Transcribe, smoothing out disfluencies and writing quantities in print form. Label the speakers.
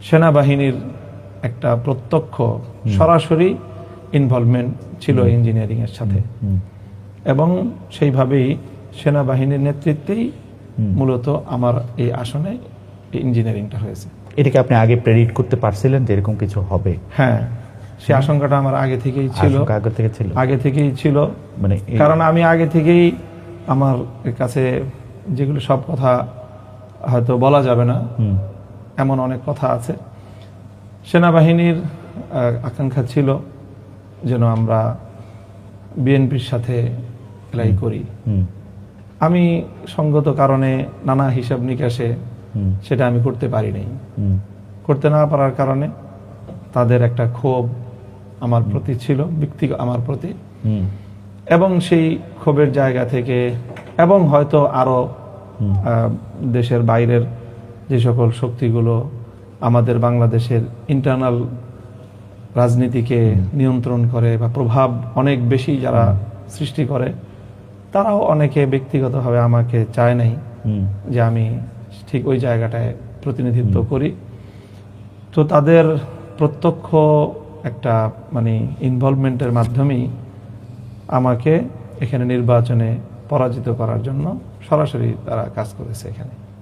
Speaker 1: সেনাবাহিনীর একটা প্রত্যক্ষ সরাসরি ইনভলভমেন্ট ছিল ইঞ্জিনিয়ারিং এর সাথে, এবং সেইভাবেই সেনাবাহিনীর নেতৃত্বেই মূলত আমার এই আসনে ইঞ্জিনিয়ারিংটা হয়েছে।
Speaker 2: এটাকে আপনি আগে প্রেডিক্ট করতে পারছিলেন যে এরকম কিছু হবে?
Speaker 1: হ্যাঁ, সেই আশঙ্কাটা আমার আগে থেকেই ছিল। আগে থেকেই ছিল, মানে কারণ আমি আগে থেকেই আমার কাছে যেগুলো সব কথা হয়তো বলা যাবে না, এমন অনেক কথা আছে। সেনাবাহিনীর আকাঙ্ক্ষা ছিল যেন আমরা বিএনপির সাথে এলাই করি। আমি সঙ্গত কারণে নানা হিসাব নিকাশে সেটা আমি করতে পারি নাই। করতে না পারার কারণে তাদের একটা ক্ষোভ আমার প্রতি ছিল, ব্যক্তিগত আমার প্রতি, এবং সেই ক্ষোভের জায়গা থেকে এবং হয়তো আরো দেশের বাইরের যে সকল শক্তিগুলো আমাদের বাংলাদেশের ইন্টারনাল রাজনীতিকে নিয়ন্ত্রণ করে বা প্রভাব অনেক বেশি যারা সৃষ্টি করে, তারাও অনেকে ব্যক্তিগতভাবে আমাকে চায় নাই যে আমি ঠিক ওই জায়গাটায় প্রতিনিধিত্ব করি। তো তাদের প্রত্যক্ষ একটা মানে ইনভলভমেন্টের মাধ্যমেই আমাকে এখানে নির্বাচনে পরাজিত করার জন্য সরাসরি তারা কাজ করেছে এখানে।